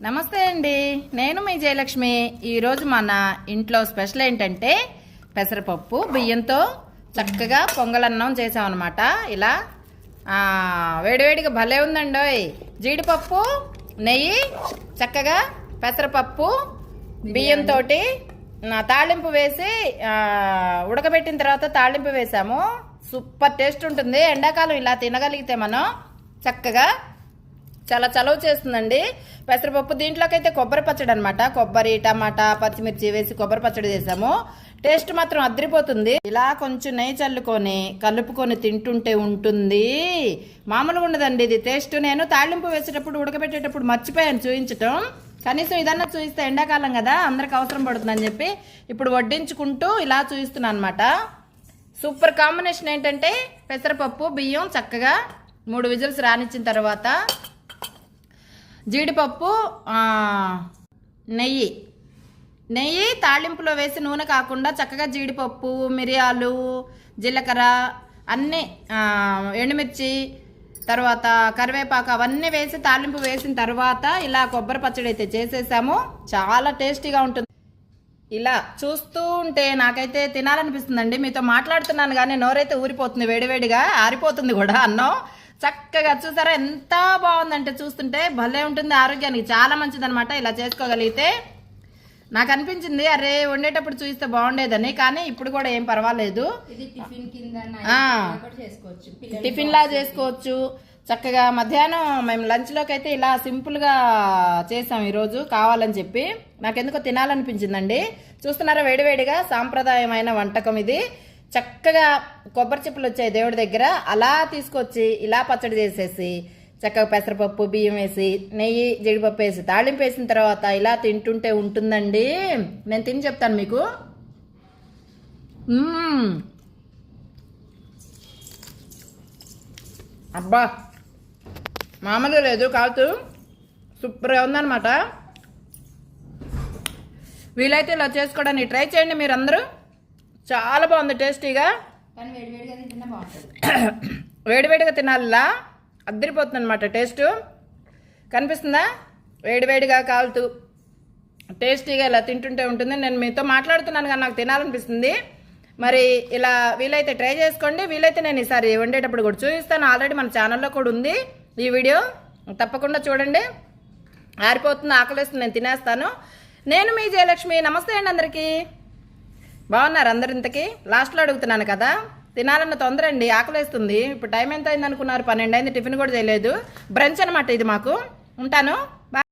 నమస్తే అండి, నేను మీ జయలక్ష్మి. ఈరోజు మన ఇంట్లో స్పెషల్ ఏంటంటే పెసరపప్పు బియ్యంతో చక్కగా పొంగలన్నం చేసామన్నమాట. ఇలా వేడివేడిగా భలే ఉందండోయ్. జీడిపప్పు, నెయ్యి, చక్కగా పెసరపప్పు బియ్యంతో తాళింపు వేసి ఉడకబెట్టిన తర్వాత తాళింపు వేసాము. సూపర్ టేస్ట్ ఉంటుంది. ఎండాకాలం ఇలా తినగలిగితే మనం చక్కగా చాలా చలవ చేస్తుందండి పెసరపప్పు. దీంట్లోకైతే కొబ్బరి పచ్చడి అనమాట. కొబ్బరి, టమాటా, పచ్చిమిర్చి వేసి కొబ్బరి పచ్చడి చేసాము. టేస్ట్ మాత్రం అదిరిపోతుంది. ఇలా కొంచెం నెయ్యి చల్లుకొని కలుపుకొని తింటుంటే ఉంటుంది, మామూలుగా ఉండదండి ఇది టేస్ట్. నేను తాళింపు వేసేటప్పుడు ఉడకబెట్టేటప్పుడు మర్చిపోయాను చూపించటం. కనీసం ఇదన్నా చూపిస్తే, ఎండాకాలం కదా అందరికి అవసరం పడుతుందని చెప్పి ఇప్పుడు వడ్డించుకుంటూ ఇలా చూపిస్తున్నాను అనమాట. సూపర్ కాంబినేషన్ ఏంటంటే పెసరపప్పు బియ్యం చక్కగా 3 విజిల్స్ రానిచ్చిన తర్వాత జీడిపప్పు, నెయ్యి తాళింపులో వేసి నూనె కాకుండా చక్కగా జీడిపప్పు, మిరియాలు, జీలకర్ర అన్నీ, ఎండుమిర్చి, తర్వాత కరివేపాకు అవన్నీ వేసి తాళింపు వేసిన తర్వాత ఇలా కొబ్బరి పచ్చడి అయితే చేసేసాము. చాలా టేస్టీగా ఉంటుంది. ఇలా చూస్తూ ఉంటే నాకైతే తినాలనిపిస్తుందండి. మీతో మాట్లాడుతున్నాను కానీ నోరైతే ఊరిపోతుంది, వేడివేడిగా ఆరిపోతుంది కూడా అన్నం. చక్కగా చూసారా ఎంత బాగుందంటే, చూస్తుంటే భలే ఉంటుంది, ఆరోగ్యానికి చాలా మంచిది అనమాట. ఇలా చేసుకోగలిగితే నాకు అనిపించింది అరే వండేటప్పుడు చూస్తే బాగుండేదని, కానీ ఇప్పుడు కూడా ఏం పర్వాలేదు. టిఫిన్ లా చేసుకోవచ్చు చక్కగా. మధ్యాహ్నం మేము లంచ్లోకి అయితే ఇలా సింపుల్గా చేసాం ఈరోజు, కావాలని చెప్పి నాకెందుకో తినాలనిపించిందండి. చూస్తున్నారా వేడివేడిగా సాంప్రదాయమైన వంటకం ఇది. చక్కగా కొబ్బరి చిప్పలు వచ్చాయి దేవుడి దగ్గర, అలా తీసుకొచ్చి ఇలా పచ్చడి చేసేసి చక్కగా పెసరపప్పు బియ్యం వేసి నెయ్యి జీడిపప్పు వేసి తాళింపు వేసిన తర్వాత ఇలా తింటుంటే ఉంటుందండి. నేను తిని చెప్తాను మీకు. అబ్బా మామూలుగా లేదు, కాదు సూపర్గా ఉందన్నమాట. వీలైతే ఇలా చేసుకోవడానికి ట్రై చేయండి మీరందరూ. చాలా బాగుంది టేస్టీగా. వేడివేడిగా తినాలా, అద్దరిపోతుంది అనమాట టేస్ట్. కనిపిస్తుందా? వేడివేడిగా కాలుతూ టేస్టీగా ఇలా తింటుంటే ఉంటుంది. నేను మీతో మాట్లాడుతున్నాను కానీ నాకు తినాలనిపిస్తుంది. మరి ఇలా వీలైతే ట్రై చేసుకోండి. వీలైతే నేను ఈసారి వండేటప్పుడు కూడా చూపిస్తాను. ఆల్రెడీ మన ఛానల్లో కూడా ఉంది ఈ వీడియో, తప్పకుండా చూడండి. ఆరిపోతుంది, ఆకలిస్తుంది, నేను తినేస్తాను. నేను మీ జయలక్ష్మి. నమస్తే అండి అందరికీ. బాగున్నారు అందరు? ఇంతకీ లాస్ట్లో అడుగుతున్నాను కదా, తినాలన్న తొందర అండి, ఆకలిస్తుంది. ఇప్పుడు టైం ఎంత అయింది అనుకున్నారు? 12 అయింది. టిఫిన్ కూడా చేయలేదు. బ్రంచ్ అనమాట ఇది మాకు. ఉంటాను.